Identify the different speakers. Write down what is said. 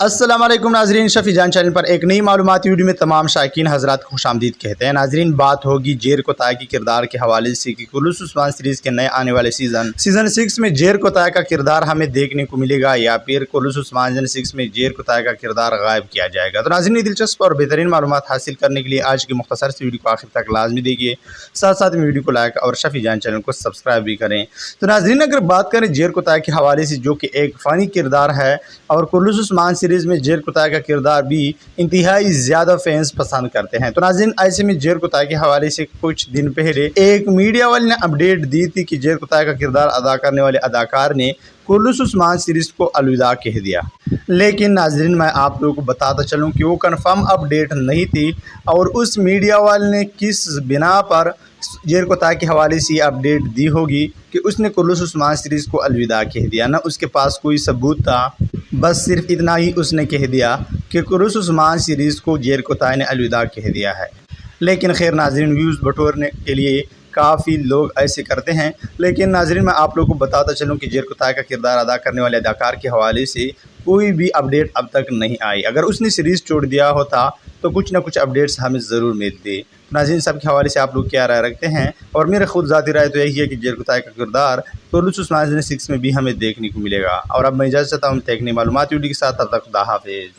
Speaker 1: अस्सलाम वालेकुम नाजरीन, शफी जान चैनल पर एक नई मालूमाती वीडियो में तमाम शायकीन हजरात को खुशामदीद कहते हैं। नाजरीन, बात होगी जेर कोताय के किरदार के हवाले से कि कुलूस उस्मान सीरीज़ के नए आने वाले सीज़न 6 में जेर कोताय का किरदार हमें देखने को मिलेगा या फिर कुलूस उस्मान सीज़न 6 में जेर कोताय का किरदार गायब किया जाएगा। तो नाजरीन, दिलचस्प और बेहतरीन मालूमात हासिल करने के लिए आज की मुख्तसर सी वीडियो को आखिर तक लाजमी देखिए, साथ साथ में वीडियो को लाइक और शफी जान चैनल को सब्सक्राइब भी करें। तो नाजरीन, अगर बात करें जेर कोताय के हवाले से, जो कि एक फ़नी किरदार है और कुलूस उस्मान सीरीज़ में जेर कोताय का किरदार भी इंतहाई ज़्यादा फैंस पसंद करते हैं। तो नाज़रीन, ऐसे में जेर कोताय के हवाले से कुछ दिन पहले एक मीडिया वाले ने अपडेट दी थी कि जेर कोताय का किरदार अदा करने वाले अदाकार ने कुलूस उस्मान सीरीज़ को अलविदा कह दिया। लेकिन नाज़रीन, मैं आप लोगों को बताता चलूँ कि वो कन्फर्म अपडेट नहीं थी और उस मीडिया वाले ने किस बिना पर जेर कोताय के हवाले से अपडेट दी होगी कि उसने कुलूस उस्मान सीरीज़ को अलविदा कह दिया। ना उसके पास कोई सबूत था, बस सिर्फ इतना ही उसने कह दिया कि कुलूस उस्मान सीरीज़ को जेर कोताय ने अलविदा कह दिया है। लेकिन खैर नाज़रीन, व्यूज़ बटोरने के लिए काफ़ी लोग ऐसे करते हैं। लेकिन नाज़रीन, मैं आप लोगों को बताता चलूँ कि जेर कोताय का किरदार अदा करने वाले अदाकार के हवाले से कोई भी अपडेट अब तक नहीं आई। अगर उसने सीरीज़ छोड़ दिया होता तो कुछ ना कुछ अपडेट्स हमें ज़रूर मिलती। नाज़रीन, सब के हवाले से आप लोग क्या राय रखते हैं? और मेरे खुद ज़ाती राय तो यही है कि जेर कोताय का किरदार कुलूस उस्मान सीरीज़ 6 में भी हमें देखने को मिलेगा। और अब मैं इजाज़त चाहता हूँ देखने मालूमाती वीडियो के साथ। तब तक खुदा हाफिज़।